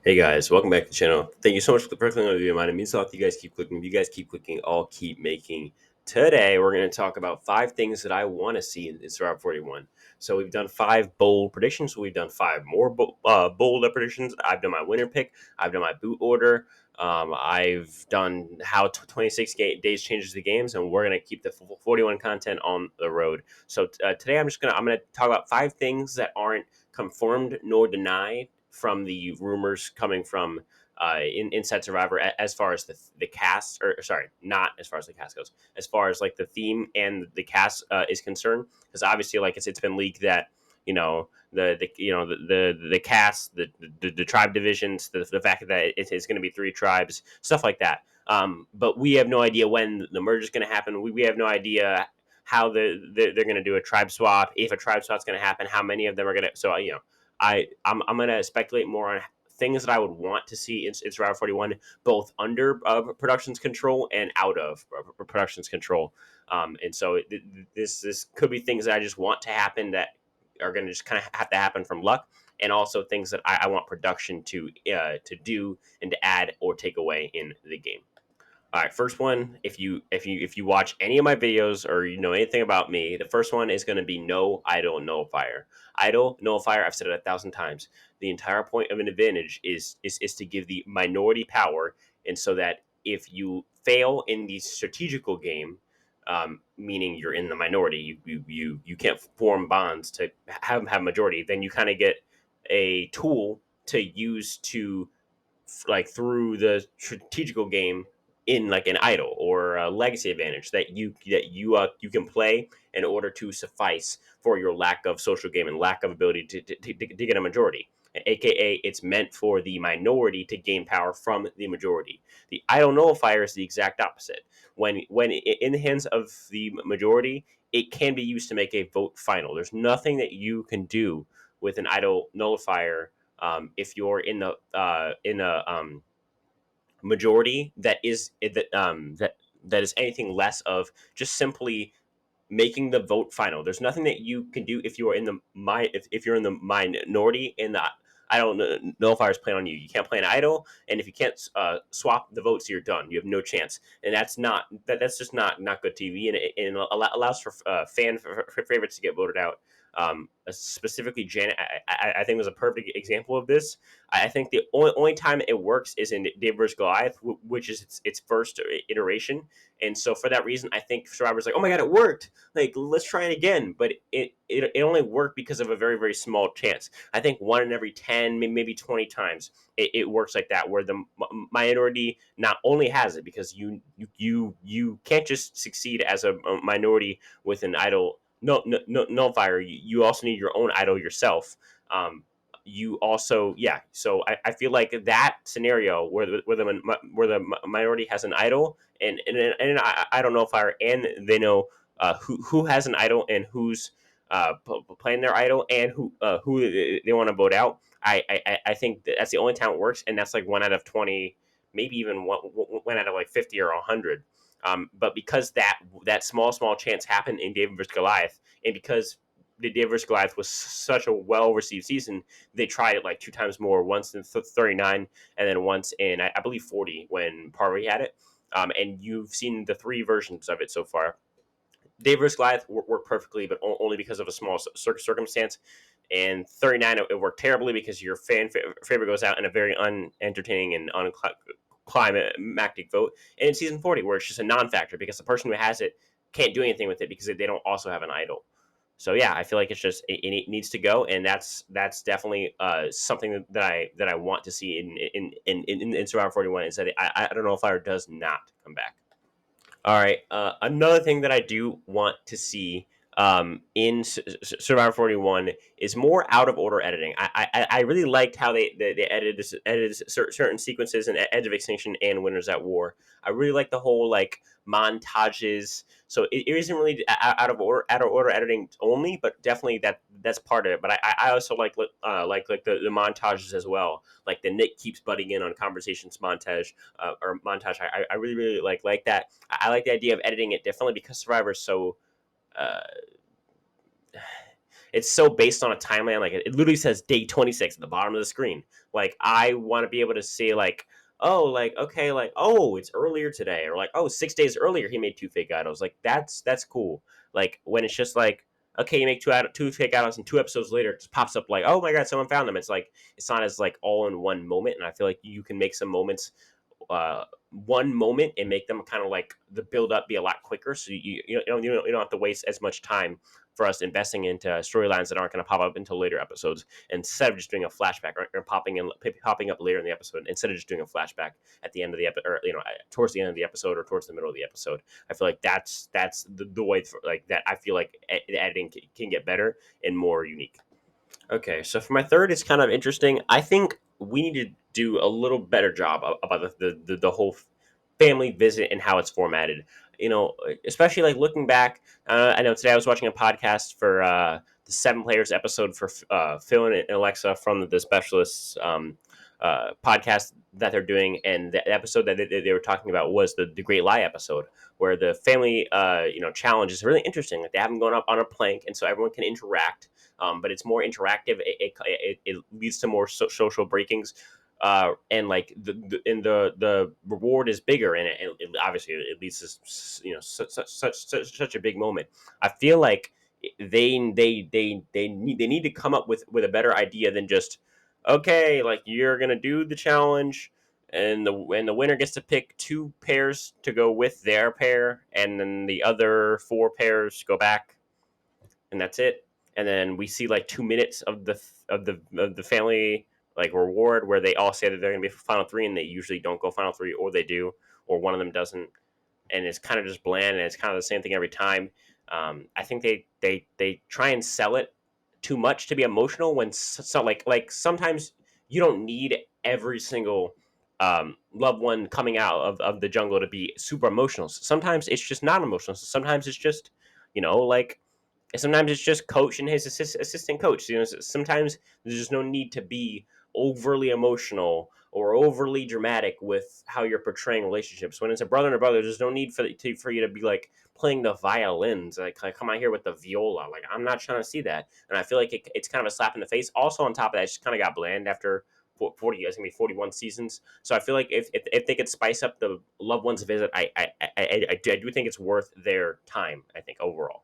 Hey guys, welcome back to the channel. Thank you so much for clicking on the video. Mine. It means a lot that you guys keep clicking. If you guys keep clicking, I'll keep making. Today, we're going to talk about 5 things that I want to see in Survivor 41. So we've done 5 bold predictions. We've done 5 more bold predictions. I've done my winner pick. I've done my boot order. I've done how 26 days changes the games, and we're going to keep the 41 content on the road. So today, I'm going to talk about 5 things that aren't confirmed nor denied from the rumors coming from Inside Survivor as far as the cast, or sorry, not as far as the cast goes, as far as like the theme and the cast is concerned, because obviously like it's been leaked that the cast, the tribe divisions, the fact that it's going to be 3 tribes, stuff like that. But we have no idea when the merge is going to happen. We have no idea how they're going to do a tribe swap, if a tribe swap's going to happen, how many of them are going to. So I'm gonna speculate more on things that I would want to see in Survivor 41, both under production's control and out of production's control. And so this could be things that I just want to happen that are going to just kind of have to happen from luck, and also things that I want production to do and to add or take away in the game. All right, first one. If you watch any of my videos or you know anything about me, the first one is going to be no idol nullifier. Idol nullifier. I've said it 1,000 times. The entire point of an advantage is to give the minority power, and so that if you fail in the strategical game, meaning you're in the minority, you can't form bonds to have majority, then you kind of get a tool to use to like through the strategical game in like an idol or a legacy advantage that you can play in order to suffice for your lack of social game and lack of ability to get a majority, aka it's meant for the minority to gain power from the majority. The idol nullifier is the exact opposite. When in the hands of the majority, it can be used to make a vote final. There's nothing that you can do with an idol nullifier if you're in a majority that is anything less of just simply making the vote final. There's nothing that you can do if you are in the if you're in the minority in the idol nullifiers plan on you. You can't play an idol, and if you can't swap the votes, you're done. You have no chance, and that's just not good TV, and it allows for favorites to get voted out. Specifically, Janet, I think was a perfect example of this. I think the only time it works is in David vs Goliath, which is its first iteration, and so for that reason, I think Survivor's like, oh my god, it worked. Like, let's try it again. But it only worked because of a very, very small chance. I think 1 in every 10, maybe 20 times, it works like that, where the minority not only has it because you can't just succeed as a minority with an idol nullifier. You also need your own idol yourself. You also, yeah. So I feel like that scenario where the minority has an idol and I don't know if they know who has an idol and who's playing their idol and who they want to vote out. I think that's the only time it works, and that's like 1 out of 20, maybe even one out of like 50 or 100. But because that small chance happened in David vs Goliath, and because the David vs Goliath was such a well received season, they tried it like 2 times more, once in 39 and then once in I believe 40 when Parvati had it. And you've seen the 3 versions of it so far. David vs Goliath worked perfectly, but only because of a small circumstance. And 39, it worked terribly because your favorite goes out in a very unentertaining and unclimactic vote. And in season 40, where it's just a non-factor because the person who has it can't do anything with it because they don't also have an idol. So yeah, I feel like it's just it needs to go, and that's definitely something that I want to see in Survivor 41 is that I don't know if Fire does not come back. All right. Another thing that I do want to see in Survivor 41 is more out of order editing. I really liked how they edited certain sequences in Edge of Extinction and Winners at War. I really like the whole like montages. So it isn't really out of order editing only, but definitely that's part of it. But I also like the montages as well, like the Nick keeps butting in on conversations montage or montage. I really like that. I like the idea of editing it differently because Survivor is so uh, it's so based on a timeline. Like it literally says day 26 at the bottom of the screen. Like I want to be able to see like, oh, like okay, like oh, it's earlier today, or like oh, 6 days earlier he made two fake idols. Like that's cool. Like when it's just like okay, you make two fake idols, and 2 episodes later it just pops up like oh my god, someone found them. It's like it's not as like all in one moment, and I feel like you can make some moments uh, one moment and make them kind of like the build up be a lot quicker. So you don't have to waste as much time for us investing into storylines that aren't going to pop up until later episodes instead of just doing a flashback or popping up later in the episode instead of just doing a flashback at the end of the episode or towards the end of the episode or towards the middle of the episode. I feel like that's the way for, like that. I feel like the editing can get better and more unique. Okay, so for my third, it's kind of interesting. I think we need to do a little better job about the whole family visit and how it's formatted. Especially like looking back. I know today I was watching a podcast for the Seven Players episode for Phil and Alexa from the Specialists podcast that they're doing, and the episode that they were talking about was the Great Lie episode, where the family challenge is really interesting. Like they have them going up on a plank, and so everyone can interact but it's more interactive. It leads to more social breakings, and like the reward is bigger, and obviously it leads to such a big moment. I feel like they need to come up with a better idea than just okay, like you're gonna do the challenge. And the winner gets to pick two pairs to go with their pair, and then the other four pairs go back and that's it. And then we see like 2 minutes of the family like reward where they all say that they're gonna be for final three, and they usually don't go final three, or they do, or one of them doesn't, and it's kind of just bland, and it's kind of the same thing every time. I think they try and sell it too much to be emotional when so like sometimes you don't need every single loved one coming out of the jungle to be super emotional. Sometimes it's just not emotional. Sometimes it's just like sometimes it's just coach and his assistant coach. Sometimes there's just no need to be overly emotional or overly dramatic with how you're portraying relationships. When it's a brother and a brother, there's no need for you to be like playing the violins. Like come out here with the viola. Like I'm not trying to see that. And I feel like it's kind of a slap in the face. Also, on top of that, it just kind of got bland after 40. It's gonna be 41 seasons. So I feel like if they could spice up the loved ones visit, I do think it's worth their time. I think overall.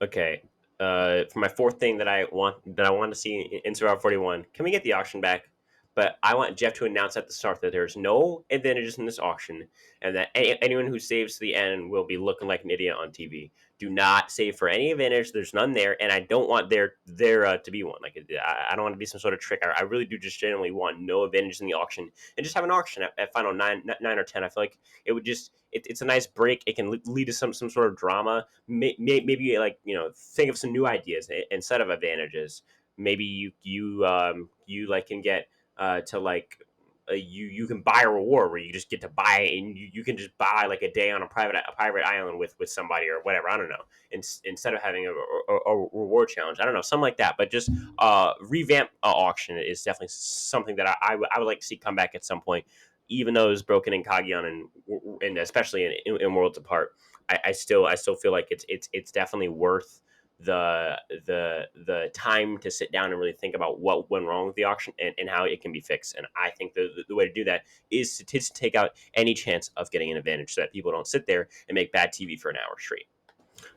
Okay. For my fourth thing that I want to see in Survivor 41, can we get the auction back? But I want Jeff to announce at the start that there's no advantages in this auction, and that anyone who saves to the end will be looking like an idiot on TV. Do not save for any advantage. There's none there, and I don't want there to be one. Like I don't want to be some sort of trick. I really do just genuinely want no advantage in the auction, and just have an auction at final nine or 10. I feel like it would just it's a nice break. It can lead to some sort of drama. Maybe like think of some new ideas instead of advantages. Maybe you like can get to like you can buy a reward where you just get to buy it, and you can just buy like a day on a private island with somebody or whatever. I don't know. Instead of having a reward challenge, I don't know, something like that. But just revamp auction is definitely something that I would like to see come back at some point. Even though it was broken in Kagion and especially in Worlds Apart, I still feel like it's definitely worth the time to sit down and really think about what went wrong with the auction and how it can be fixed. And I think the way to do that is to take out any chance of getting an advantage so that people don't sit there and make bad TV for an hour straight.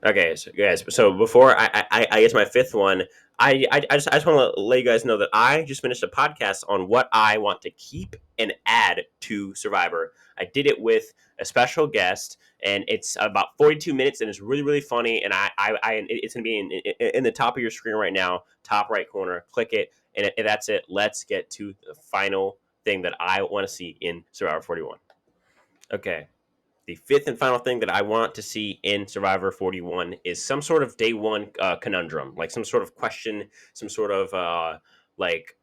Okay, so guys, so before I get to my fifth one, I just want to let you guys know that I just finished a podcast on what I want to keep and add to Survivor. I did it with a special guest, and it's about 42 minutes, and it's really really funny. And it's gonna be in the top of your screen right now, top right corner. Click it, and that's it. Let's get to the final thing that I want to see in Survivor 41. Okay, the fifth and final thing that I want to see in Survivor 41 is some sort of day one conundrum, like some sort of question, some sort of like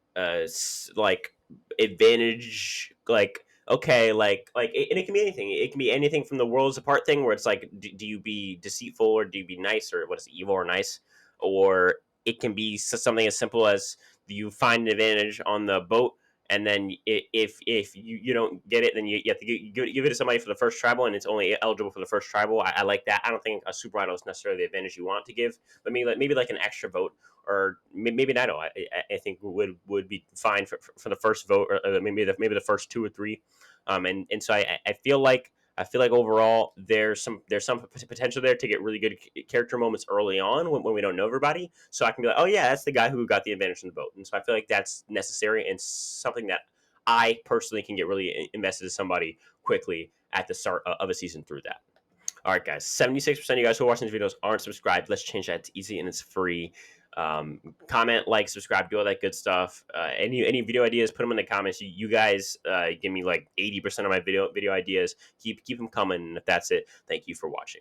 advantage, like okay, and it can be anything. It can be anything from the worlds apart thing, where it's like, do you be deceitful or do you be nice, or what is it, evil or nice, or it can be something as simple as you find an advantage on the boat, and then if you don't get it, then you have to give it to somebody for the first tribal, and it's only eligible for the first tribal. I like that. I don't think a super idol is necessarily the advantage you want to give, but maybe like an extra vote or maybe an idol. I think would be fine for the first vote, or maybe the first two or three. And so I feel like overall there's some potential there to get really good character moments early on when we don't know everybody. So I can be like, oh yeah, that's the guy who got the advantage in the vote. And so I feel like that's necessary and something that I personally can get really invested in somebody quickly at the start of a season through that. All right, guys. 76% of you guys who are watching these videos aren't subscribed. Let's change that. It's easy and it's free. Comment, like, subscribe, do all that good stuff. Any video ideas, put them in the comments. You guys give me like 80% of my video ideas. Keep them coming. And if that's it, thank you for watching.